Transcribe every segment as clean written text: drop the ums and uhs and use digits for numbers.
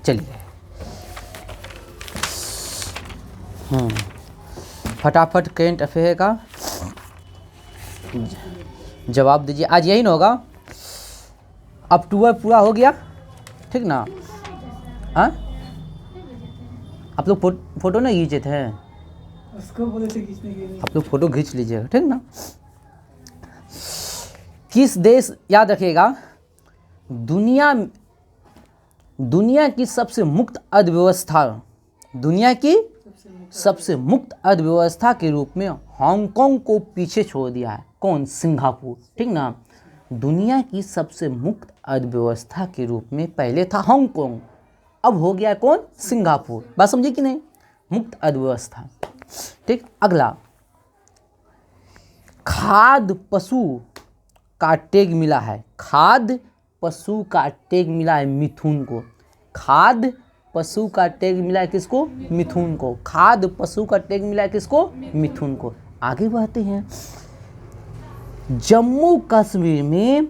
चलिए फटाफट current affair का जवाब दीजिए। आज यही ना होगा, अक्टूबर पूरा हो गया, ठीक ना? हाँ, आप लोग फोटो ना खींचे थे, उसको बोले थे खींचने के लिए। आप लोग फोटो खींच लीजिएगा, ठीक ना? किस देश, याद रखिएगा, दुनिया की सबसे मुक्त अर्थव्यवस्था, दुनिया की सबसे मुक्त अर्थव्यवस्था के रूप में हांगकांग को पीछे छोड़ दिया है। कौन? सिंगापुर, ठीक ना? दुनिया की सबसे मुक्त अर्थव्यवस्था के रूप में पहले था हांगकांग, अब हो गया कौन? सिंगापुर। बात समझे कि नहीं? मुक्त अर्थव्यवस्था, ठीक। अगला, खाद्य पशु का टैग मिला है, खाद्य पशु का टैग मिला है मिथुन को। खाद्य पशु का टैग मिला है किसको? मिथुन को। खाद्य पशु का टैग मिला है किसको? मिथुन को। आगे बढ़ते हैं। जम्मू कश्मीर में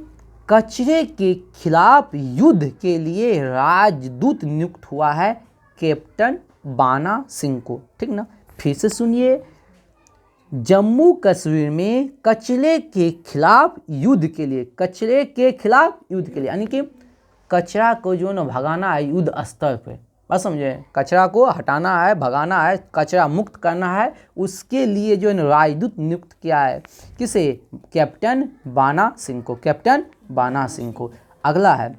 कचरे के खिलाफ युद्ध के लिए राजदूत नियुक्त हुआ है कैप्टन बाना सिंह को, ठीक ना? फिर से सुनिए, जम्मू कश्मीर में कचरे के खिलाफ युद्ध के लिए, कचरे के खिलाफ युद्ध के लिए यानी कि कचरा को जो न भगाना है युद्ध स्तर पे, बस समझे? कचरा को हटाना है, भगाना है, कचरा मुक्त करना है, उसके लिए जो है राजदूत नियुक्त किया है। किसे? कैप्टन बाना सिंह को, कैप्टन बाना सिंह को। अगला है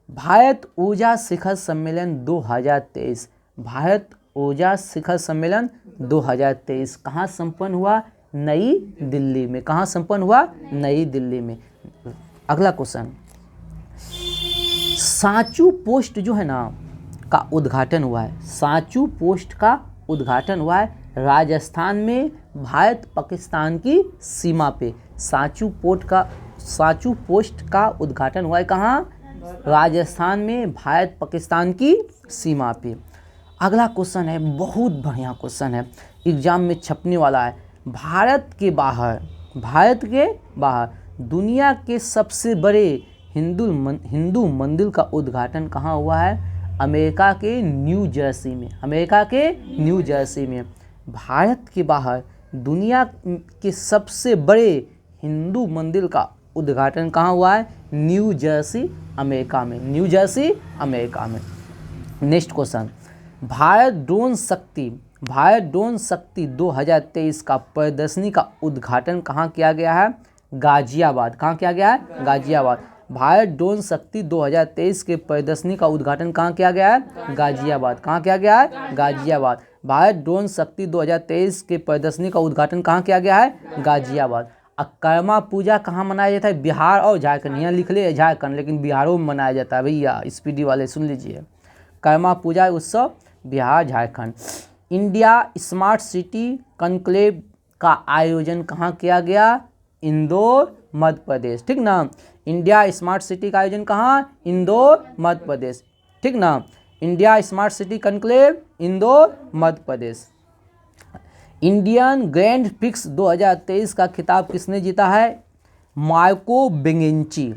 भारत ऊर्जा शिखर सम्मेलन 2023। भारत ऊर्जा शिखर सम्मेलन 2023 कहाँ संपन्न हुआ? नई दिल्ली में। कहाँ संपन्न हुआ? नई दिल्ली में। अगला क्वेश्चन, सांचू पोस्ट जो है ना का उद्घाटन हुआ है, सांचू पोस्ट का उद्घाटन हुआ है राजस्थान में, भारत पाकिस्तान की सीमा पे। सांचू पोस्ट का उद्घाटन हुआ है कहाँ? राजस्थान में, भारत पाकिस्तान की सीमा पे। अगला क्वेश्चन है, बहुत बढ़िया क्वेश्चन है, एग्जाम में छपने वाला है। भारत के बाहर दुनिया के सबसे बड़े हिंदू मंदिर का उद्घाटन कहाँ हुआ है? अमेरिका के न्यू जर्सी में। अमेरिका के न्यू जर्सी में। भारत के बाहर दुनिया के सबसे बड़े हिंदू मंदिर का उद्घाटन कहाँ हुआ है? न्यू जर्सी, अमेरिका में। न्यू जर्सी, अमेरिका में। नेक्स्ट क्वेश्चन, भारत ड्रोन शक्ति 2023 का प्रदर्शनी का उद्घाटन कहाँ किया गया है? गाजियाबाद। कहाँ किया गया है? गाजियाबाद। भारत ड्रोन शक्ति 2023 के प्रदर्शनी का उद्घाटन कहाँ किया गया है? गाजियाबाद। कहाँ किया गया है? गाजियाबाद। भारत ड्रोन शक्ति 2023 के प्रदर्शनी का उद्घाटन कहाँ किया गया है? गाजियाबाद। कर्मा पूजा कहाँ मनाया जाता है? बिहार और झारखंड। यहाँ लिख ले झारखंड, लेकिन बिहारों में मनाया जाता है भैया, स्पीडी वाले सुन लीजिए। कर्मा पूजा उत्सव Bihar, Jharkhand. India smart city conclave का आयोजन कहाँ किया गया? इंदौर, मध्य प्रदेश, ठीक ना? इंडिया स्मार्ट सिटी का आयोजन कहाँ? इंदौर, मध्य प्रदेश, ठीक ना? India smart city conclave, Indore, Madhya Pradesh. Indian grand prix 2023 का खिताब किसने जीता है? मार्को बेगेंची,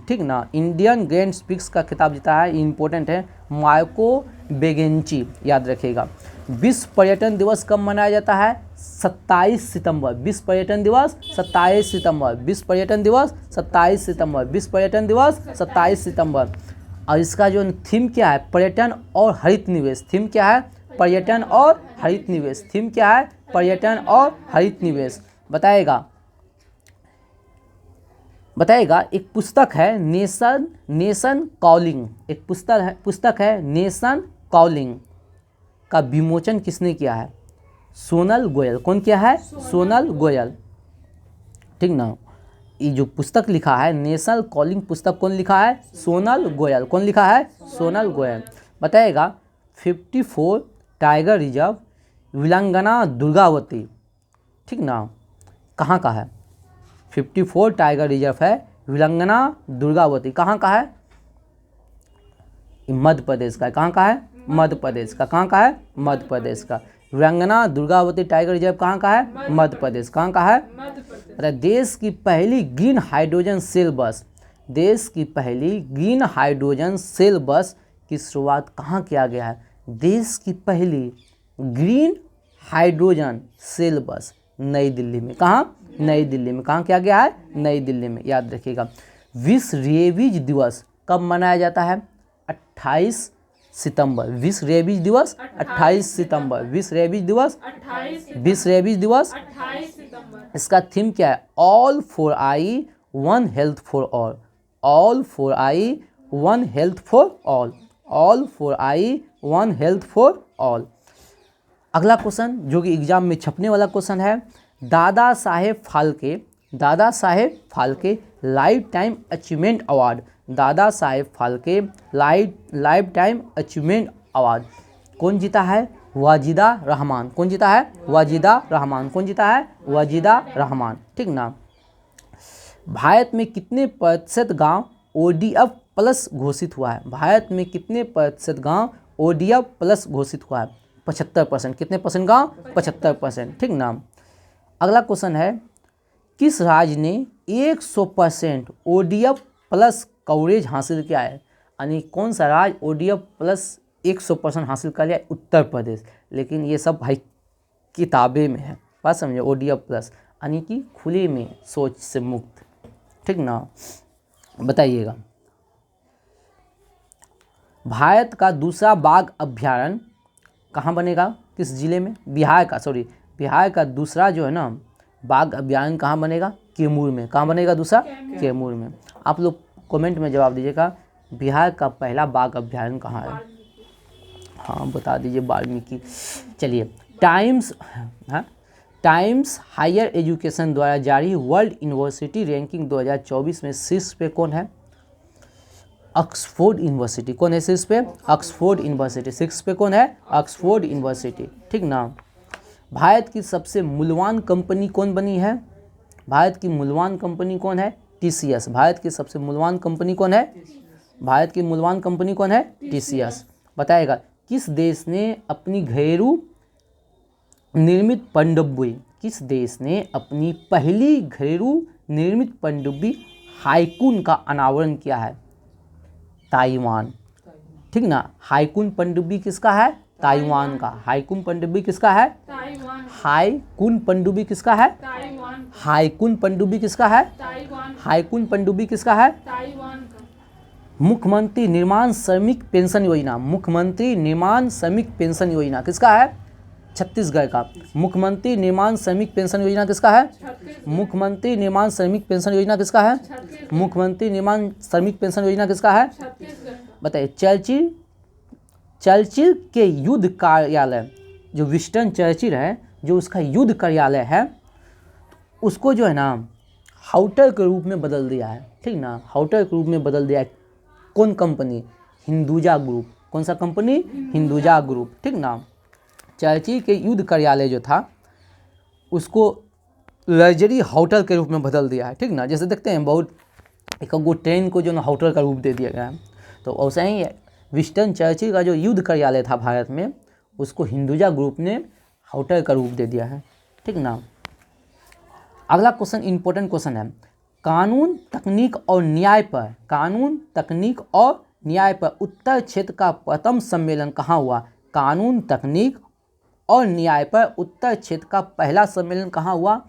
ठीक ना? इंडियन ग्रैंड प्रिक्स का खिताब जीता है, इंपॉर्टेंट है, मार्को बेगेंची, याद रखिएगा। विश्व पर्यटन दिवस कब मनाया जाता है? 27 सितंबर। विश्व पर्यटन दिवस 27 सितंबर। विश्व पर्यटन दिवस 27 सितंबर। विश्व पर्यटन दिवस 27 सितंबर। और इसका जो थीम क्या है? पर्यटन और हरित निवेश। थीम क्या है? पर्यटन और हरित निवेश। थीम क्या है? पर्यटन और हरित निवेश। बताएगा। एक पुस्तक है नेशन कॉलिंग, एक पुस्तक है नेशन कॉलिंग का विमोचन किसने किया है? सोनल गोयल। कौन किया है? सोनल गोयल, ठीक ना? ये जो पुस्तक लिखा है नेशनल कॉलिंग पुस्तक कौन लिखा है? सोनल गोयल। कौन लिखा है? सोनल गोयल। बताएगा। 54 टाइगर रिजर्व वीरांगना दुर्गावती, ठीक ना, कहाँ का है? 54 टाइगर रिजर्व है वीरांगना दुर्गावती, कहाँ का है? मध्य प्रदेश का है। कहाँ का है? मध्य प्रदेश का। कहाँ का है? मध्य प्रदेश का। वीरांगना दुर्गावती टाइगर रिजर्व कहाँ का है? मध्य प्रदेश। कहाँ का है? देश की पहली ग्रीन हाइड्रोजन सेल बस देश की पहली ग्रीन हाइड्रोजन सेल बस की शुरुआत कहाँ किया गया है? देश की पहली ग्रीन हाइड्रोजन सेल बस नई दिल्ली में। कहाँ? नई दिल्ली में। कहाँ किया गया है? नई दिल्ली में, याद रखिएगा। विश्व रेबीज दिवस कब मनाया जाता है? 28 सितंबर। विश्व रेबीज दिवस 28 सितंबर। विश्व रेबीज दिवस 28 सितंबर। इसका थीम क्या है? All for eye, one health for all. All for eye, one health for all. All for eye, one health for all. अगला क्वेश्चन जो कि एग्जाम में छपने वाला क्वेश्चन है, Dada Saheb Phalke lifetime achievement award. Dada Saheb Phalke lifetime achievement award कौन जीता है? वाजिदा रहमान। कौन जीता है? वाजिदा रहमान। कौन जीता है? वाजिदा रहमान। ठीक ना। भारत में कितने प्रतिशत गांव ओडीएफ प्लस घोषित हुआ है? भारत में कितने प्रतिशत गांव ओडीएफ प्लस घोषित हुआ है? 75%। कितने परसेंट गांव? 75%। ठीक ना। अगला क्वेश्चन है, किस राज्य ने 100% ओडीएफ प्लस कवरेज हासिल किया है? यानी कौन सा राज्य ओडीएफ प्लस 100% हासिल कर लिया? उत्तर प्रदेश। लेकिन ये सब भाई किताबें में है, बात समझे। ओडीएफ प्लस यानी कि खुले में, सोच से मुक्त। ठीक ना। बताइएगा, भारत का दूसरा बाघ अभ्यारण्य कहाँ बनेगा? किस जिले में? बिहार का दूसरा जो है ना बाघ अभ्यारण्य कहाँ बनेगा? कैमूर में। कहाँ बनेगा दूसरा? कैमूर में। आप लोग कमेंट में जवाब दीजिएगा, बिहार का पहला बाघ अभ्यारण्य कहाँ है? हाँ बता दीजिए, वाल्मीकि। चलिए, टाइम्स हायर एजुकेशन द्वारा जारी वर्ल्ड यूनिवर्सिटी रैंकिंग 2024 में शीर्ष पे कौन है? Oxford university. कौन है शीर्ष पे? Oxford university. शीर्ष पे कौन है? Oxford university. ठीक ना। भारत की सबसे मूल्यवान कंपनी कौन बनी है? भारत की मूल्यवान कंपनी कौन है? टीसीएस। भारत की सबसे मूल्यवान कंपनी कौन है? भारत की मूल्यवान कंपनी कौन है? टीसीएस। बताएगा, किस देश ने अपनी घरेलू निर्मित पनडुब्बी, किस देश ने अपनी पहली घरेलू निर्मित पनडुब्बी हाइकून का अनावरण किया है? ताइवान। ठीक ना। हाइकून पनडुब्बी किसका है? ताइवान का। हाइकून पनडुब्बी किसका है? हाइकून पनडुब्बी किसका है? हाइकून पनडुब्बी किसका है? हाइकून पनडुब्बी किसका है? मुख्यमंत्री निर्माण श्रमिक पेंशन योजना। मुख्यमंत्री निर्माण श्रमिक पेंशन योजना किसका है? छत्तीसगढ़ का। मुख्यमंत्री निर्माण श्रमिक पेंशन योजना किसका है? मुख्यमंत्री निर्माण श्रमिक पेंशन योजना किसका है? मुख्यमंत्री निर्माण श्रमिक पेंशन योजना किसका है? बताइए, चर्चिल के युद्ध कार्यालय, जो विंस्टन चर्चिल है, जो उसका युद्ध कार्यालय है, उसको जो है ना होटल के रूप में बदल दिया है। ठीक ना। होटल के रूप में बदल दिया है। कौन कंपनी? हिंदुजा ग्रुप। कौन सा कंपनी? हिंदुजा ग्रुप। ठीक ना। चर्चिल के युद्ध कार्यालय जो था उसको लग्जरी होटल के रूप में बदल दिया है। ठीक ना। जैसे देखते हैं बहुत एक ट्रेन को जो ना होटल का रूप दे दिया गया है, तो वैसा ही विंस्टन चर्चिल का जो युद्ध कार्यालय था भारत में, उसको हिंदुजा ग्रुप ने होटल का रूप दे दिया है। ठीक ना। अगला क्वेश्चन इंपॉर्टेंट क्वेश्चन है, कानून तकनीक और न्याय पर, कानून तकनीक और न्याय पर उत्तर क्षेत्र का प्रथम सम्मेलन कहाँ हुआ? कानून तकनीक और न्याय पर उत्तर क्षेत्र का पहला सम्मेलन कहाँ हुआ?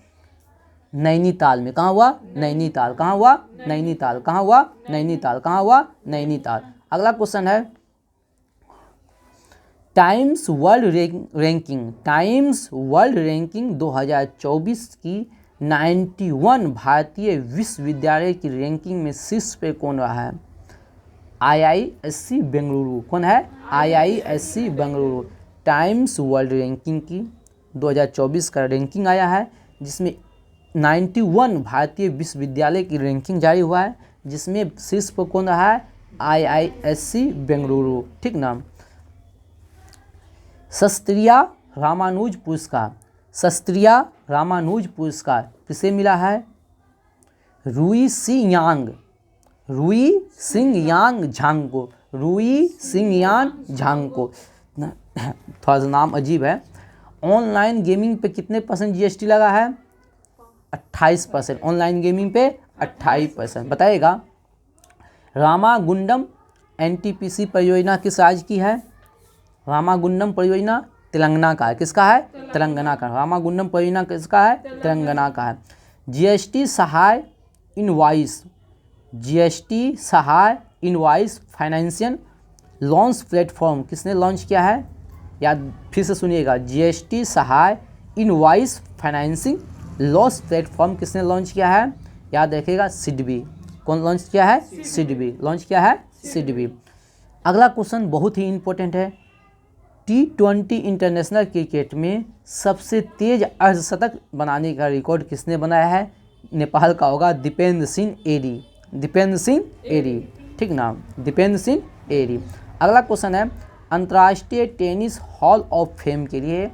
नैनीताल में। कहाँ हुआ? नैनीताल। कहाँ हुआ? नैनीताल। कहाँ हुआ? नैनीताल। कहाँ हुआ? नैनीताल। अगला क्वेश्चन है, टाइम्स वर्ल्ड रैंकिंग 2024 की 91 भारतीय विश्वविद्यालय की रैंकिंग में शीर्ष पे कौन रहा है? IISc बेंगलुरु। कौन है? IISc Bengaluru. Times world ranking की 2024 का रैंकिंग आया है, जिसमें 91 भारतीय विश्वविद्यालय की रैंकिंग जारी हुआ है, जिसमें शीर्ष पर कौन रहा है? IISc बेंगलुरु। ठीक ना। शास्त्रीय रामानुज पुरस्कार, शास्त्रीय रामानुज पुरस्कार किसे मिला है? रुई सिंह यांग झांग को। रुई सिंह यांग झांग को। थोड़ा सा नाम अजीब है। ऑनलाइन गेमिंग पे कितने % GST लगा है? 28%। ऑनलाइन गेमिंग पे 28%। बताइएगा, रामागुंडम एनटीपीसी परियोजना किस राज्य की है? रामागुंडम परियोजना तेलंगाना का है। किसका है? तेलंगाना का। रामागुंडम परियोजना किसका है? तेलंगाना का है। जीएसटी सहाय इनवॉइस, जीएसटी सहाय इनवॉइस फाइनेंशियल लॉन्च प्लेटफॉर्म किसने लॉन्च किया है? याद फिर से सुनिएगा, जीएसटी सहाय इनवॉइस फाइनेंसिंग लॉस प्लेटफॉर्म किसने लॉन्च किया है? याद रखिएगा, सिडबी। कौन लॉन्च किया है? सिडबी लॉन्च किया है, सिडबी। अगला क्वेश्चन बहुत ही इंपॉर्टेंट है। T20 इंटरनेशनल क्रिकेट में सबसे तेज अर्धशतक बनाने का रिकॉर्ड किसने बनाया है? नेपाल का होगा दीपेंद्र सिंह एरी। दीपेंद्र सिंह एरी, ठीक ना, दीपेंद्र सिंह एरी। अगला क्वेश्चन है, अंतर्राष्ट्रीय टेनिस हॉल ऑफ फेम के लिए,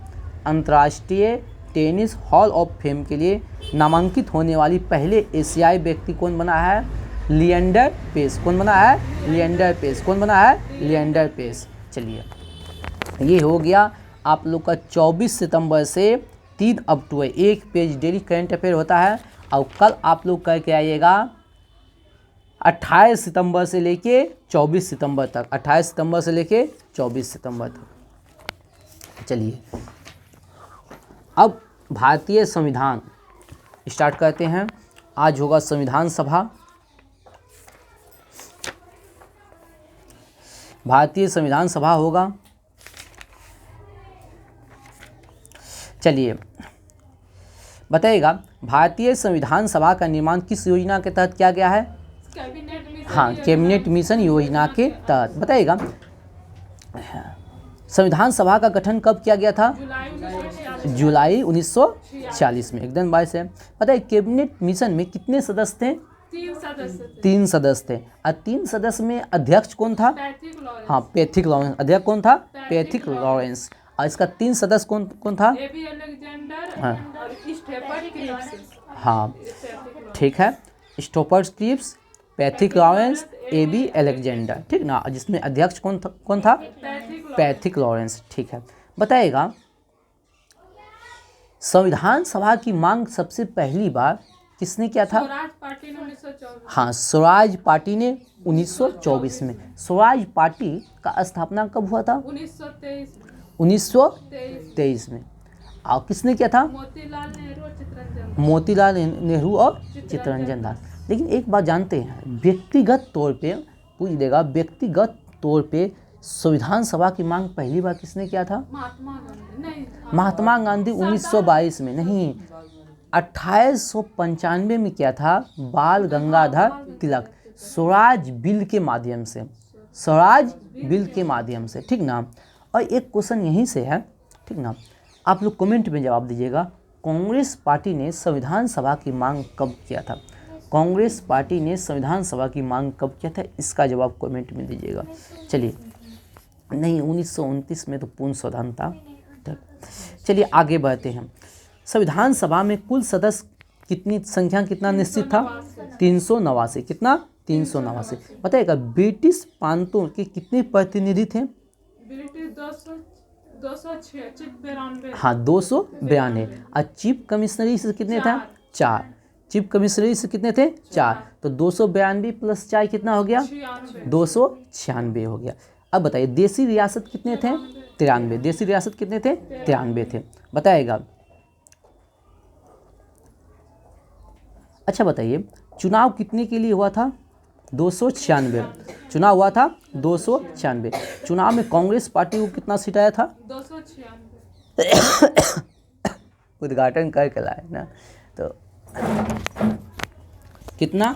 अंतर्राष्ट्रीय टेनिस हॉल ऑफ फेम के लिए नामांकित होने वाली पहले एशियाई व्यक्ति कौन बना है? लिएंडर पेस। कौन बना है? लिएंडर पेस। कौन बना है? लिएंडर पेस। चलिए, ये हो गया आप लोग का 24 सितंबर से 3 अक्टूबर, एक पेज डेली करंट अफेयर होता है। और कल आप लोग करके आइएगा 28 सितंबर से लेके 24 सितंबर तक, 28 सितंबर से लेके 24 सितंबर तक। चलिए, अब भारतीय संविधान स्टार्ट करते हैं। आज होगा संविधान सभा। भारतीय संविधान सभा होगा। चलिए बताइएगा, भारतीय संविधान सभा का निर्माण किस योजना के तहत किया गया है? हाँ, कैबिनेट मिशन योजना के तहत। बताइएगा, संविधान सभा का गठन कब किया गया था? जुलाई 1946 में। एकदम बात है। बताइए, कैबिनेट मिशन में कितने सदस्य थे? 3 सदस्य थे। और 3 सदस्य में अध्यक्ष कौन था? हाँ, पैथिक लॉरेंस। अध्यक्ष कौन था? Pethick Lawrence. और इसका 3 सदस्य कौन कौन था? हाँ, ठीक है, Stafford Cripps, Pethick Lawrence, A B Alexander, ठीक ना। जिसमें अध्यक्ष कौन था? पैथिक लॉरेंस, ठीक है। बताइएगा, संविधान सभा की मांग सबसे पहली बार किसने किया था? स्वराज पार्टी ने 1924। हाँ, स्वराज पार्टी ने 1924 में। स्वराज पार्टी का स्थापना कब हुआ था? 1923 में। और किसने किया था? मोतीलाल नेहरू और चित्तरंजन दास। मोतीलाल नेहरू और चित्तरंजन दास। लेकिन एक बात जानते हैं, व्यक्तिगत तौर पे पूछ देगा, व्यक्तिगत तौर पे संविधान सभा की मांग पहली बार किसने किया था? महात्मा गांधी नहीं, महात्मा गांधी 1922 में नहीं, 1895 में किया था बाल गंगाधर तिलक, स्वराज बिल के माध्यम से, स्वराज बिल के माध्यम से, ठीक ना। और एक क्वेश्चन यहीं से है, ठीक ना, आप लोग कमेंट में जवाब दीजिएगा, कांग्रेस पार्टी ने संविधान सभा की मांग कब किया था? कांग्रेस पार्टी ने संविधान सभा की मांग कब किया था? इसका जवाब कमेंट में दीजिएगा। चलिए, नहीं, 1929 में तो पूर्ण संविधान था। चलिए आगे बढ़ते हैं। संविधान सभा में कुल सदस्य कितनी संख्या कितना निश्चित था? 389। कितना? 389। बताइएगा, ब्रिटिश प्रांतों के कितने प्रतिनिधि थे? British 206, chief 92। हाँ, 292। और चीफ कमिश्नरी से कितने थे? 4। चीफ कमिश्नरी से कितने थे? 4। तो 292 प्लस 4 कितना हो गया? 296 हो गया। अब बताइए, देसी रियासत कितने थे? 93। देसी रियासत कितने थे? 93 थे। बताइएगा, अच्छा बताइए, चुनाव कितने के लिए हुआ था? 296 चुनाव हुआ था, 296। चुनाव में कांग्रेस पार्टी को कितना सीट आया था? 296। उद्घाटन करके लाए ना, तो कितना?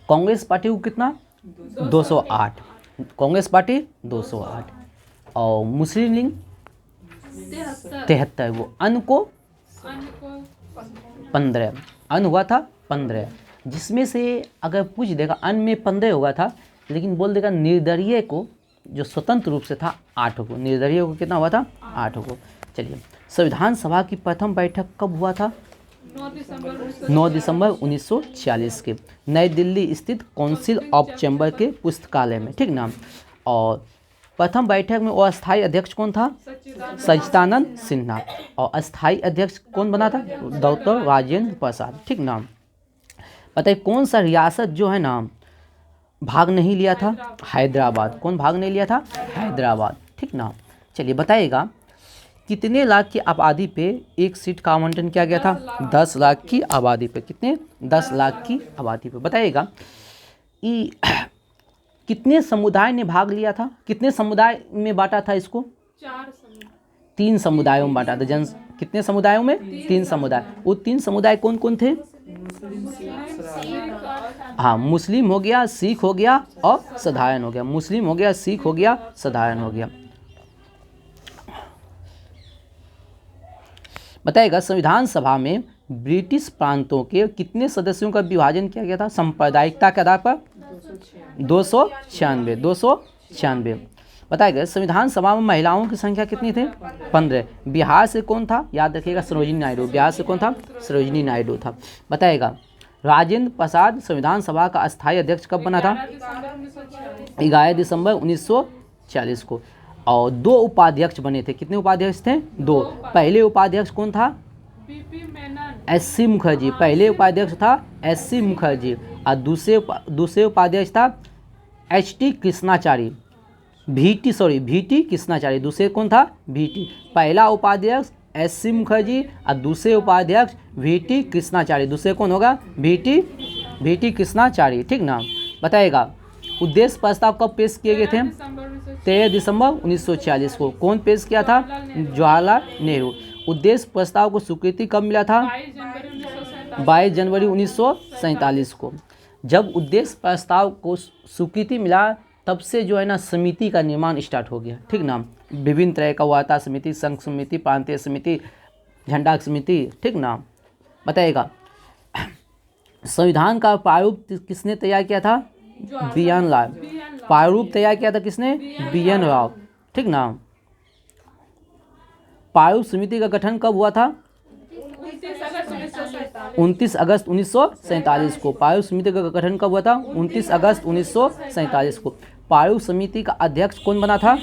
कांग्रेस पार्टी को कितना? 208। कांग्रेस पार्टी 208। और मुस्लिम लीग 73। वो अन को 15। अन हुआ था 15, जिसमें से अगर पूछ देगा अन में 15 हुआ था, लेकिन बोल देगा निर्दलीय को, जो स्वतंत्र रूप से था, 8 को। निर्दलीय को कितना हुआ था? 8 को। चलिए, संविधान सभा की प्रथम बैठक कब हुआ था? 9 दिसंबर 1946 के नई दिल्ली स्थित काउंसिल ऑफ चैम्बर के पुस्तकालय में, ठीक ना। और प्रथम बैठक में अस्थायी अध्यक्ष कौन था? सच्चिदानंद सच्चिदानंद सिन्हा। और अस्थायी अध्यक्ष कौन बना था? डॉक्टर राजेंद्र प्रसाद। ठीक ना। बताइए कौन सा रियासत जो है ना भाग नहीं लिया था? हैदराबाद। कौन भाग नहीं लिया था? हैदराबाद। ठीक ना। चलिए बताइएगा कितने लाख की आबादी पे एक सीट का आवंटन किया गया था? 10 लाख की आबादी पे। कितने? 10 लाख की आबादी पे। बताइएगा कितने समुदाय ने भाग लिया था? कितने समुदाय में बांटा था इसको? 4 समुदाय 3 समुदायों में बांटा था। कितने समुदायों में? 3 समुदाय। वो 3 समुदाय कौन कौन थे? हाँ, मुस्लिम हो गया, सिख हो गया और साधारण हो गया। मुस्लिम हो गया, सिख हो गया, साधारण हो गया। बताइएगा संविधान सभा में ब्रिटिश प्रांतों के कितने सदस्यों का विभाजन किया गया था सांप्रदायिकता के आधार पर? 296। बताइएगा संविधान सभा में महिलाओं की संख्या कितनी थी? 15। बिहार से कौन था? याद रखिएगा सरोजिनी नायडू। बिहार से कौन था? सरोजिनी नायडू था। बताइएगा राजेंद्र प्रसाद संविधान सभा का अस्थायी अध्यक्ष कब बना था? 11 दिसंबर 1940 को। और 2 उपाध्यक्ष बने थे। कितने उपाध्यक्ष थे? 2। पहले उपाध्यक्ष कौन था? B P Menon S C. मुखर्जी। पहले उपाध्यक्ष था एस.सी. मुखर्जी और दूसरे उपाध्यक्ष था H.T. कृष्णाचारी। V.T. कृष्णाचारी। दूसरे कौन था? V.T. पहला उपाध्यक्ष एस.सी. मुखर्जी और दूसरे उपाध्यक्ष V.T. कृष्णाचारी। दूसरे कौन होगा? V.T. कृष्णाचारी। ठीक ना। बताइएगा उद्देश्य प्रस्ताव कब पेश किए गए थे? 13 दिसंबर 1940 को। कौन पेश किया था? जवाहरलाल नेहरू। उद्देश्य प्रस्ताव को स्वीकृति कब मिला था? 22 जनवरी 1947 को। जब उद्देश्य प्रस्ताव को स्वीकृति मिला तब से जो है ना समिति का निर्माण स्टार्ट हो गया। ठीक ना। विभिन्न तरह का हुआ था समिति, संघ समिति, प्रांतीय समिति, झंडा समिति। ठीक ना। बताइएगा संविधान का प्रारूप किसने तैयार किया था? बी.एन. राव। प्रारूप तैयार किया था किसने? बी.एन. राव। ठीक ना। प्रारूप समिति का गठन कब हुआ था? 29 अगस्त 1947 को। प्रारूप समिति का गठन कब हुआ था? 29 अगस्त 1947 को। प्रारूप समिति का अध्यक्ष कौन बना था?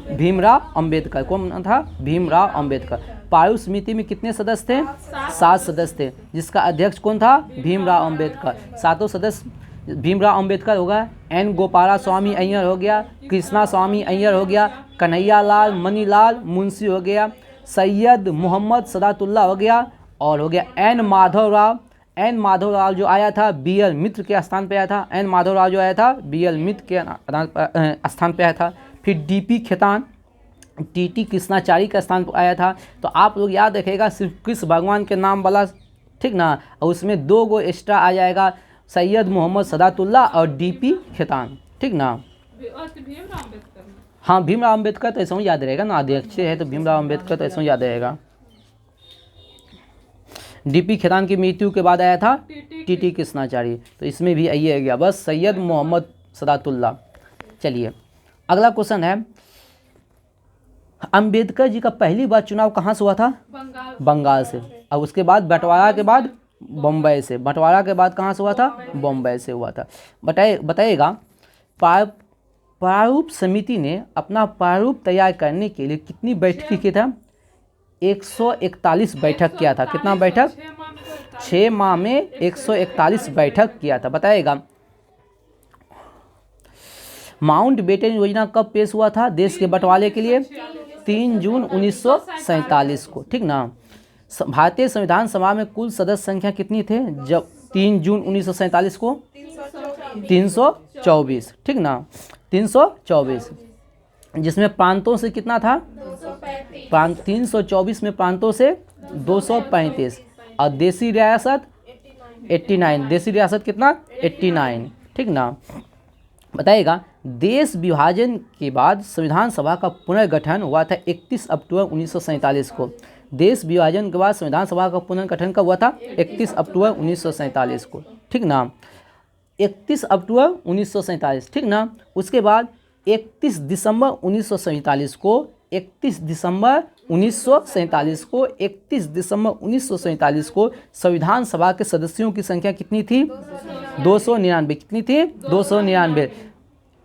भीमराव अंबेडकर। कौन बना था? भीमराव अंबेडकर। प्रारूप समिति में कितने सदस्य थे? 7 सदस्य थे, जिसका अध्यक्ष कौन था? भीमराव अंबेडकर। 7 सदस्य भीमराव अंबेडकर होगा, एन गोपाला स्वामी अय्यर हो गया, कृष्णा स्वामी अय्यर हो गया, कन्हैया लाल मनीलाल मुंशी हो गया, सैयद मोहम्मद सदातुल्ला हो गया और हो गया एन माधवराव। एन माधवराव जो आया था बी.एल. मित्र के स्थान पे आया था। एन माधवराव जो आया था बी.एल. मित्र के स्थान पे आया था। फिर डी.पी. खेतान टी.टी. कृष्णाचारी का स्थान पर आया था। तो आप लोग याद रखिएगा सिर्फ कृष्ण भगवान के नाम वाला। ठीक ना। और उसमें 2 गो एक्स्ट्रा आ जाएगा, सैयद मोहम्मद सदातुल्ला और डी.पी. खेतान। ठीक ना। हाँ, भीमराव अंबेडकर तो ऐसा ही याद रहेगा ना, अध्यक्ष है तो भीमराव अंबेडकर तो ऐसा ही याद रहेगा। डी.पी. खेतान की मृत्यु के बाद आया था टी.टी. कृष्णाचारी। तो इसमें भी आइए गया बस सैयद मोहम्मद सदातुल्ला। चलिए अगला क्वेश्चन है अंबेडकर जी का पहली बार चुनाव कहाँ से हुआ था? बंगाल से। और उसके बाद बंटवारा के बाद बम्बई से। बंटवारा के बाद कहाँ से हुआ था? बम्बई से हुआ था। बताइएगा प्रारूप समिति ने अपना प्रारूप तैयार करने के लिए कितनी बैठकें की था? 141 बैठक किया था। कितना बैठक? 6 माह में 141 बैठक किया था। बताइएगा माउंट बेटन योजना कब पेश हुआ था देश के बंटवारे के लिए? 3 जून 1947 को। ठीक ना। भारतीय संविधान सभा में कुल सदस्य संख्या कितनी थे जब 3 जून 1947 को? 324। ठीक ना। 324, जिसमें प्रांतों से कितना था? 324 में प्रांतों से 235 और देसी रियासत 89। देसी रियासत कितना? 89। ठीक ना। बताइएगा देश विभाजन के बाद संविधान सभा का पुनर्गठन हुआ था 31 अक्टूबर 1947 को। देश विभाजन के बाद संविधान सभा का पुनर्गठन कब हुआ था? 31 अक्टूबर 1947 को। ठीक ना। 31 अक्टूबर 1947। ठीक ना। उसके बाद 31 दिसंबर 1947 को 31 दिसंबर 1947 को संविधान सभा के सदस्यों की संख्या कितनी थी? 299। कितनी थी? 299,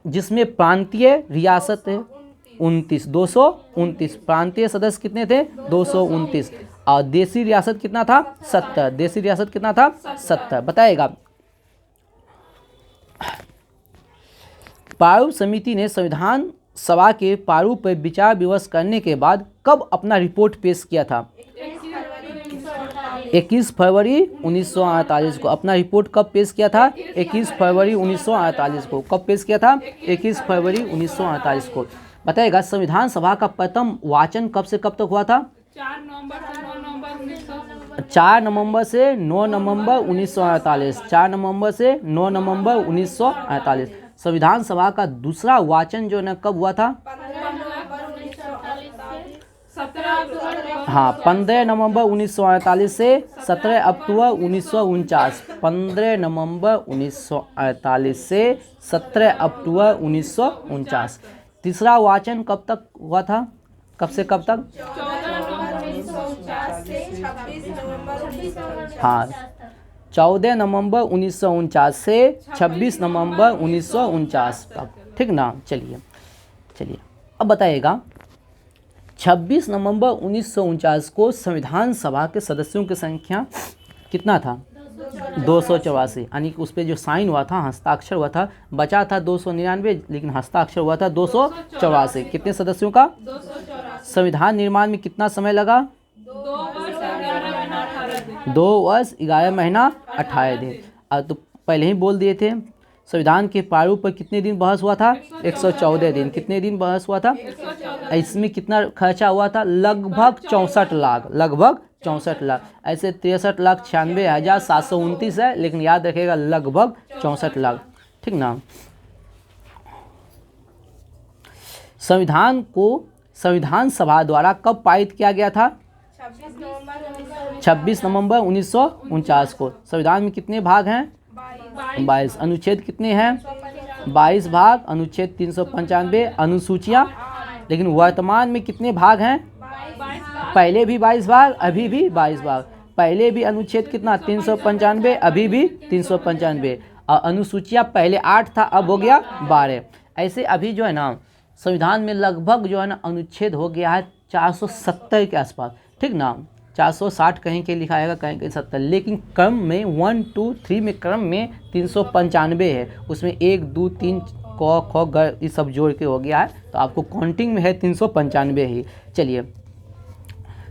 जिसमें प्रांतीय रियासत 229, 229। प्रांतीय सदस्य कितने थे? 229। और देशी रियासत कितना था? 70। देशी रियासत कितना था? 70। बताएगा। प्रारूप समिति ने संविधान सभा के प्रारूप पर विचार विमर्श करने के बाद कब अपना रिपोर्ट पेश किया था? 21 फरवरी 1948 को। अपना रिपोर्ट कब पेश किया था? 21 फरवरी 1948 को। कब पेश किया था? 21 फरवरी 1948 को। बताएगा संविधान सभा का प्रथम वाचन कब से कब तक हुआ था? 4 नवंबर से 9 नवंबर 1900। 4 नवंबर से 9 नवंबर 1948। 4 नवंबर से 9 नवंबर 1948। संविधान सभा का दूसरा वाचन जो है कब हुआ था? 15 नवंबर 1948 से 17 अक्टूबर 1949। 15 नवंबर 1948 से 17 अक्टूबर 1949। तीसरा वाचन कब तक हुआ था? कब से कब तक? 14 नवंबर 1949 से 26 नवंबर 1949 तक। ठीक ना। चलिए अब बताइएगा 26 नवंबर 1949 को संविधान सभा के सदस्यों की संख्या कितना था? 284। यानी कि उस पर जो साइन हुआ था, हस्ताक्षर हुआ था, बचा था 299, लेकिन हस्ताक्षर हुआ था 284। कितने सदस्यों का? 284। संविधान निर्माण में कितना समय लगा? 2 वर्ष 11 महीना 18 दिन। अब तो पहले ही बोल दिए थे। संविधान के प्रारूप पर कितने दिन बहस हुआ था? 114 दिन। कितने दिन बहस हुआ था? इसमें कितना खर्चा हुआ था? लगभग 64 लाख। लगभग 64 लाख। ऐसे 63,96,729 है, लेकिन याद रखिएगा लगभग 64 लाख। ठीक ना। संविधान को संविधान सभा द्वारा कब पारित किया गया था? 26 नवंबर 1949 को। संविधान में कितने भाग हैं? 22। अनुच्छेद कितने हैं? 22 भाग। अनुच्छेद 395। अनुसूचियाँ लेकिन वर्तमान में कितने भाग हैं? पहले भी 22 भाग, अभी भी 22 भाग। पहले भी अनुच्छेद कितना? 395, अभी भी 395। और अनुसूचियाँ पहले 8 था, अब हो गया 12। ऐसे अभी जो है ना संविधान में लगभग जो है ना अनुच्छेद हो गया है 470 के आसपास। ठीक ना। 460 कहीं के लिखा आएगा, कहीं कहीं 70, लेकिन क्रम में 1 2 3 में क्रम में 395 है। उसमें 1 2 3 क ख ग ये सब जोड़ के हो गया है, तो आपको काउंटिंग में है 395 ही। चलिए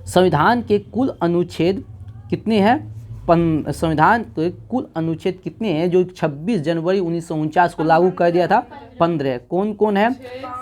संविधान के कुल अनुच्छेद कितने हैं? संविधान के कुल अनुच्छेद कितने हैं जो 26 जनवरी 1949 को लागू कर दिया था? 15। कौन कौन है?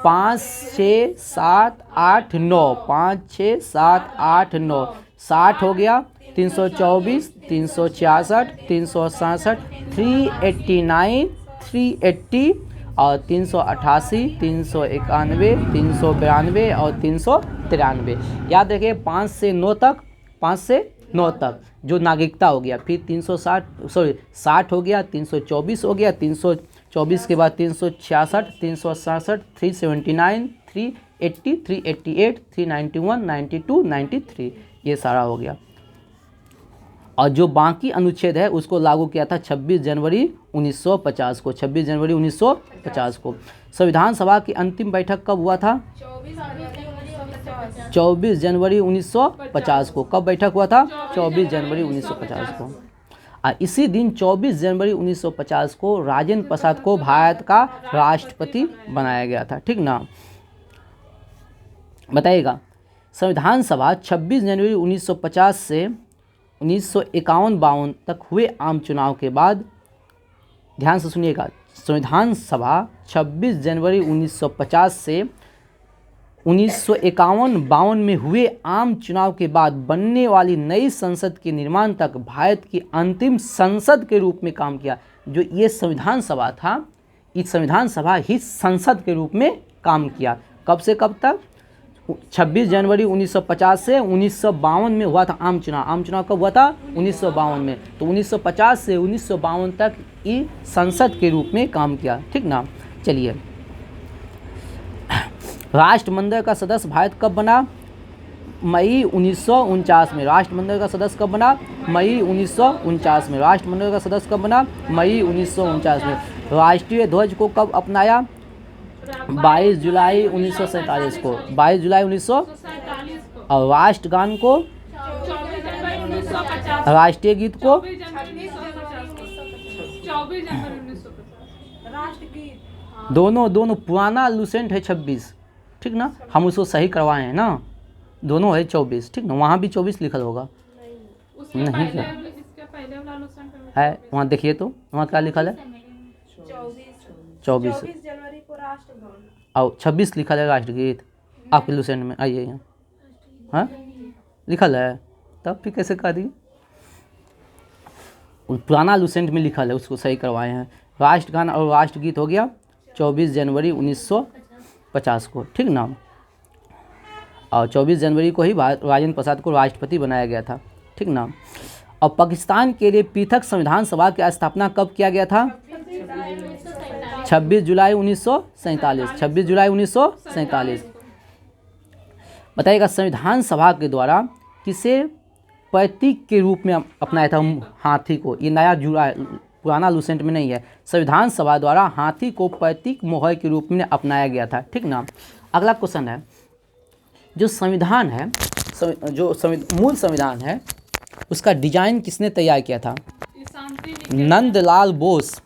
5 6 7 8 9। 5 6 7 8 9। 60 हो गया, 324, 366, 367, 389, 380 और 388, 391, 392 और 393। याद रखिए 5 से 9 तक, 5 से 9 तक जो नागरिकता हो गया। फिर 60 हो गया, 324 हो गया, 324 के बाद 366, 367, 379, 380, 388, 391, 92, 93, ये सारा हो गया। और जो बाकी अनुच्छेद है उसको लागू किया था 26 जनवरी 1950 को। 26 जनवरी 1950 को। संविधान सभा की अंतिम बैठक कब हुआ था? 24 जनवरी 1950 को। कब बैठक हुआ था? 24 जनवरी 1950 को। और इसी दिन 24 जनवरी 1950 को राजेंद्र प्रसाद को भारत का राष्ट्रपति बनाया गया था। ठीक ना। बताइएगा संविधान सभा 26 जनवरी 1950 से 1951-52 तक हुए आम चुनाव के बाद, ध्यान से सुनिएगा, संविधान सभा 26 जनवरी 1950 से 1951-52 में हुए आम चुनाव के बाद बनने वाली नई संसद के निर्माण तक भारत की अंतिम संसद के रूप में काम किया। जो ये संविधान सभा था, इस संविधान सभा ही संसद के रूप में काम किया। कब से कब तक? 26 जनवरी 1950 से 1952 में हुआ था आम चुनाव। आम चुनाव कब हुआ था? 1952 में। तो 1950 से 1952 तक ये संसद के रूप में काम किया। ठीक ना। चलिए राष्ट्रमंडल का सदस्य भारत कब बना? मई 1949 में। राष्ट्रमंडल का सदस्य कब बना? मई 1949 में। राष्ट्रमंडल का सदस्य कब बना? मई 1949 में। राष्ट्रीय ध्वज को कब अपनाया? 22 जुलाई 1947 को, 22 जुलाई 1900। 47 को, और राष्ट्रगान को, 24 जनवरी 1950, राष्ट्रीय गीत को, 24 जनवरी 1950 को, 24 जनवरी 1950। राष्ट्रगीत दोनों पुराना लूसेंट है 26, ठीक ना, हम उसको सही करवाए हैं ना, दोनों है 24, ठीक ना, वहाँ भी 24 लिखल होगा, उसके नहीं पहले, क्या? इसके पहले वाला लूसेंट है वहाँ देखिए तो वहाँ क्या लिखल है, 24 जनवरी को राष्ट्रगान। और 26 लिखल है राष्ट्रगीत आपके लूसेंट में, आइए यहाँ, हाँ लिखल है, तब फिर कैसे कह दिए, पुराना लूसेंट में लिखल है, उसको सही करवाए हैं। राष्ट्रगान और राष्ट्रगीत हो गया 24 जनवरी 1950 को, ठीक ना, और 24 जनवरी को ही राजेंद्र प्रसाद को राष्ट्रपति बनाया गया था, ठीक ना। और पाकिस्तान के लिए पृथक संविधान सभा की स्थापना कब किया गया था? 26 जुलाई 1947, 26 जुलाई 1947। बताइएगा संविधान सभा के द्वारा किसे प्रतीक के रूप में अपनाया था हाथी को, ये नया जुड़ा पुराना लूसेंट में नहीं है, संविधान सभा द्वारा हाथी को प्रतीक मोहर के रूप में अपनाया गया था, ठीक ना। अगला क्वेश्चन है, जो संविधान है, मूल संविधान है, उसका डिजाइन किसने तैयार किया था? ये शांति निकेतन, नंदलाल बोस,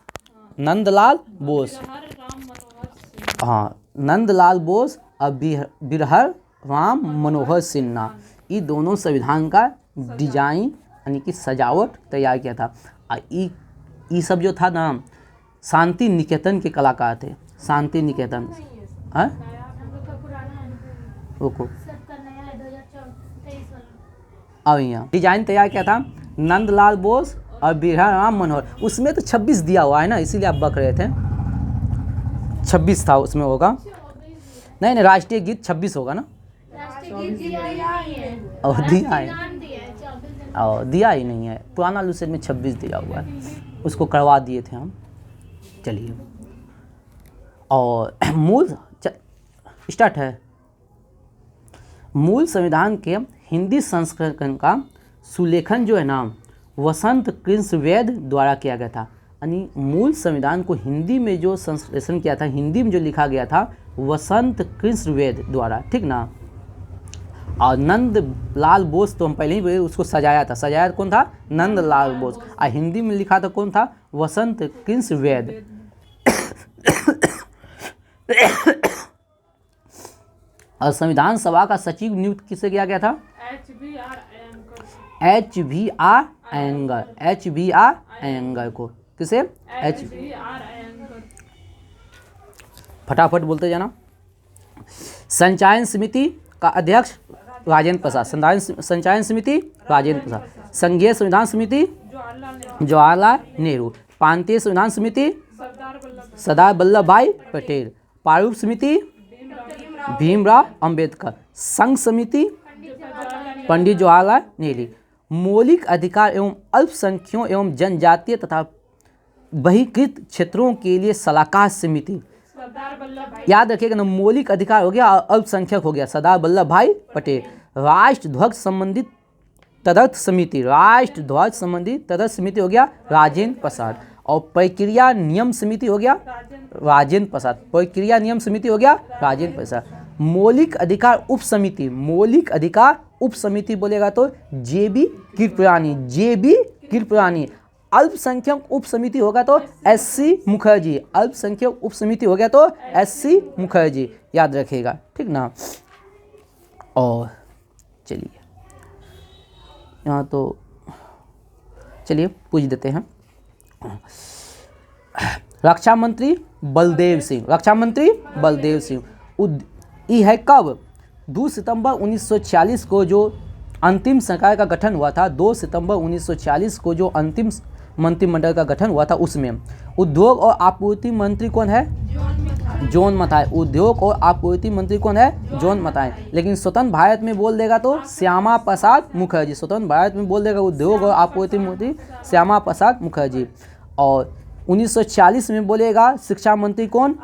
नंदलाल बोस, बिहार राम मनोहर सिंह। हाँ नंदलाल बोस और बिरहर राम मनोहर सिन्हा, ये दोनों संविधान का डिजाइन यानी कि सजावट तैयार किया था। ये सब जो था ना शांति निकेतन के कलाकार थे, शांति निकेतन, हाँ रुको, और यहाँ डिजाइन तैयार किया था नंदलाल बोस और बिरहर राम मनोहर। उसमें तो 26 दिया हुआ है ना, इसीलिए आप बक रहे थे, 26 था उसमें होगा, नहीं नहीं राष्ट्रीय गीत 26 होगा ना, और दिया है, और दिया ही नहीं है, पुराना लूसेंट में 26 दिया हुआ है, उसको करवा दिए थे हम। चलिए, और मूल स्टार्ट है, मूल संविधान के हिंदी संस्करण का सुलेखन जो है ना वसंत कृष्ण वैद्य द्वारा किया गया था, यानी मूल संविधान को हिंदी में जो संश्लेषण किया था, हिंदी में जो लिखा गया था वसंत कृष्ण वैद्य द्वारा, ठीक ना। और नंदलाल बोस तो हम पहले ही उसको सजाया था, सजाया कौन था? नंदलाल बोस, और हिंदी में लिखा था कौन था? वसंत कृष्ण वैद्य। और संविधान सभा का सचिव नियुक्त किसे किया गया था? HVR अयंगर को, किसे? फटाफट बोलते जाना। संचालन समिति का अध्यक्ष राजेंद्र प्रसाद, संचालन समिति राजेंद्र प्रसाद। संघीय संविधान समिति जवाहरलाल नेहरू। प्रांतीय संविधान समिति सरदार वल्लभ भाई पटेल। प्रारूप समिति भीमराव अंबेडकर। संघ समिति पंडित जवाहरलाल नेहरू। मौलिक अधिकार एवं अल्पसंख्यों एवं जनजातीय तथा बहिष्कृत क्षेत्रों के लिए सलाहकार समिति। याद रखिएगा ना, मौलिक अधिकार हो गया और अल्पसंख्यक हो गया सरदार वल्लभ भाई पटेल। राष्ट्र ध्वज संबंधित तदर्थ समिति, राष्ट्र ध्वज संबंधित तदर्थ समिति हो गया राजेंद्र प्रसाद। और प्रक्रिया नियम समिति हो गया राजेंद्र प्रसाद। प्रक्रिया नियम समिति हो गया राजेंद्र प्रसाद। मौलिक अधिकार उप समिति, मौलिक अधिकार उप समिति बोलेगा तो JB कृपलानी, JB कृपलानी। अल्पसंख्यक उप समिति होगा तो SC मुखर्जी, अल्पसंख्यक उप समिति हो गया तो SC मुखर्जी, याद रखिएगा, ठीक ना। और चलिए यहाँ तो चलिए पूछ देते हैं। रक्षा मंत्री बलदेव सिंह, रक्षा मंत्री बलदेव सिंह। ये है कब? 2 सितंबर 1946 को जो अंतिम सरकार का गठन हुआ था, 2 सितंबर 1946 को जो अंतिम मंत्रिमंडल का गठन हुआ था, उसमें उद्योग और आपूर्ति मंत्री कौन है? जॉन मथाई। उद्योग और आपूर्ति मंत्री कौन है? जॉन मथाई। लेकिन स्वतंत्र भारत में बोल देगा तो श्यामा प्रसाद मुखर्जी। स्वतंत्र भारत में बोल देगा उद्योग और आपूर्ति मंत्री श्यामा प्रसाद मुखर्जी। और 1940 में बोलेगा शिक्षा मंत्री कौन?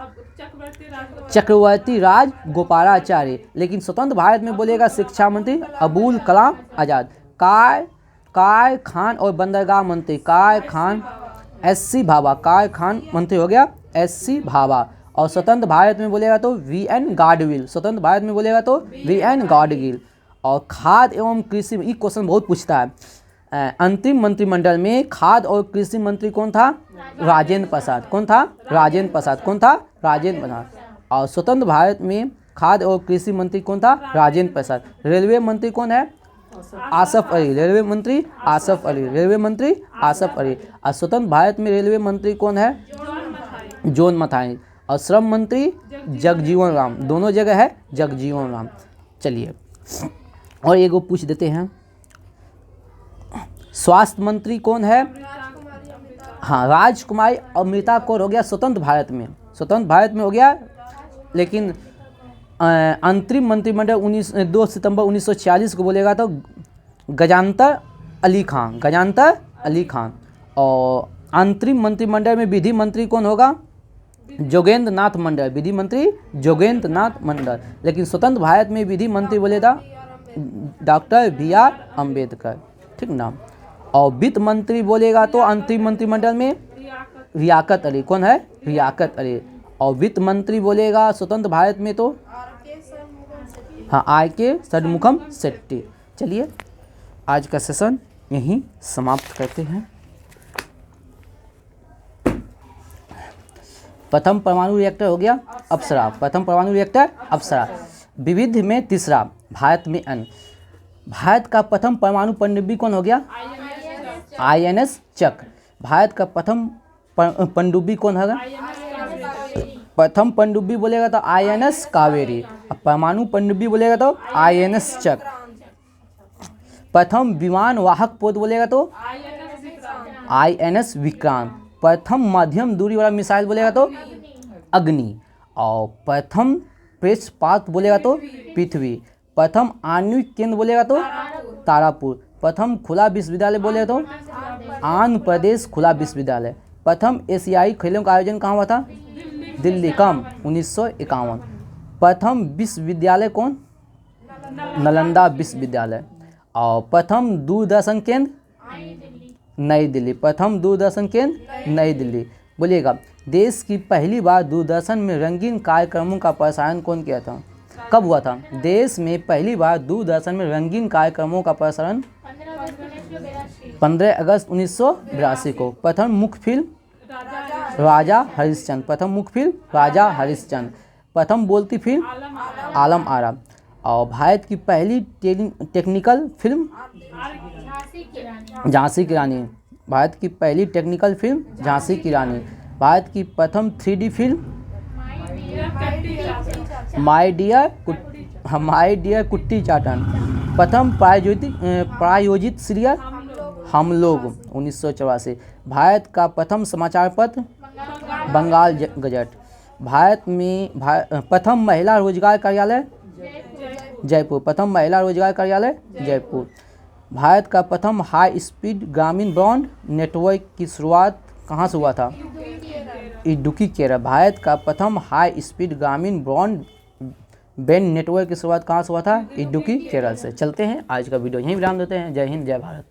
चक्रवर्ती राज गोपालाचार्य। लेकिन स्वतंत्र भारत में बोलेगा शिक्षा मंत्री अबुल कलाम आज़ाद। कारखान और बंदरगाह मंत्री कारखान SC भाभा, कारखान मंत्री हो गया SC भाभा। और स्वतंत्र भारत में बोलेगा तो वी.एन. गाडगिल। स्वतंत्र भारत में बोलेगा तो वी.एन. गाडगिल। और खाद्य एवं कृषि, ये क्वेश्चन बहुत पूछता है। अंतिम मंत्रिमंडल में खाद्य और कृषि मंत्री कौन था? राजेंद्र प्रसाद। कौन था? राजेंद्र प्रसाद। कौन था? राजेंद्र प्रसाद। और स्वतंत्र भारत में खाद्य और कृषि मंत्री कौन था? राजेंद्र प्रसाद। रेलवे मंत्री कौन है? आसफ अली। रेलवे मंत्री आसफ अली। रेलवे मंत्री आसफ अली। और स्वतंत्र भारत में रेलवे मंत्री कौन है? जॉन मथाई। और श्रम मंत्री जगजीवन राम। दोनों जगह है जगजीवन राम। चलिए और एक पूछ देते हैं, स्वास्थ्य मंत्री कौन है? हाँ, राजकुमारी अमृता कौर हो गया स्वतंत्र भारत में। स्वतंत्र भारत में हो गया, लेकिन अंतरिम मंत्रिमंडल 2 सितंबर 1946 को बोलेगा तो गजानतर अली खान। गजानतर अली खान। और अंतरिम मंत्रिमंडल में विधि मंत्री कौन होगा? जोगेंद्र नाथ मंडल। विधि मंत्री जोगेंद्र नाथ मंडल। लेकिन स्वतंत्र भारत में विधि मंत्री बोलेगा डॉक्टर बी.आर. अम्बेडकर। ठीक ना। और वित्त मंत्री बोलेगा तो अंतरिम मंत्रिमंडल में रियाकत अली। कौन है? रियाकत अली। और वित्त मंत्री बोलेगा स्वतंत्र भारत में तो हाँ आर.के. षणमुखम शेट्टी। चलिए आज का सेशन यहीं समाप्त करते हैं। प्रथम परमाणु रिएक्टर हो गया अप्सरा। प्रथम परमाणु रिएक्टर अप्सरा। विविध में तीसरा, भारत में अन। भारत का प्रथम परमाणु पनडुब्बी कौन हो गया? आई.एन.एस. चक। भारत का प्रथम पनडुब्बी कौन होगा? प्रथम पनडुब्बी बोलेगा तो आई.एन.एस. कावेरी। और परमाणु पनडुब्बी बोलेगा तो आई.एन.एस. चक। प्रथम विमान वाहक पोत बोलेगा तो आई.एन.एस. विक्रांत। प्रथम मध्यम दूरी वाला मिसाइल बोलेगा तो अग्नि। और प्रथम प्रेक्षपात बोलेगा तो पृथ्वी। प्रथम आणविक केंद्र बोलेगा तो तारापुर। प्रथम खुला विश्वविद्यालय बोलेगा तो आंध्र प्रदेश खुला विश्वविद्यालय। प्रथम एशियाई खेलों का आयोजन कहाँ हुआ था? दिल्ली। कम 1951। प्रथम विश्वविद्यालय कौन? नालंदा विश्वविद्यालय। और प्रथम दूरदर्शन केंद्र नई दिल्ली। प्रथम दूरदर्शन केंद्र नई दिल्ली। बोलिएगा, देश की पहली बार दूरदर्शन में रंगीन कार्यक्रमों का प्रसारण कौन किया था? कब हुआ था? देश में पहली बार दूरदर्शन में रंगीन कार्यक्रमों का प्रसारण 15 अगस्त 1982 को। प्रथम मुख्य फिल्म राजा हरिश्चंद्र। प्रथम मुख्य फिल्म राजा हरिश्चंद्र। प्रथम बोलती फिल्म आलम आरा। और भारत की पहली टेक्निकल फिल्म झांसी की रानी। भारत की पहली टेक्निकल फिल्म झांसी की रानी। भारत की प्रथम 3D फिल्म माय डियर कुट्टी चाटन। प्रथम प्रायोजित सीरियल हम लोग 1984। भारत का प्रथम समाचार पत्र बंगाल गजट। भारत में प्रथम महिला रोजगार कार्यालय जयपुर। प्रथम महिला रोजगार कार्यालय जयपुर। भारत का प्रथम हाई स्पीड ग्रामीण ब्रॉड नेटवर्क की शुरुआत कहाँ से हुआ था? इडुक्की केरल। भारत का प्रथम हाई स्पीड ग्रामीण ब्रॉडबैंड नेटवर्क की शुरुआत कहाँ से हुआ था? इडुक्की केरल से। चलते हैं, आज का वीडियो यहीं विराम देते हैं। जय हिंद, जय भारत।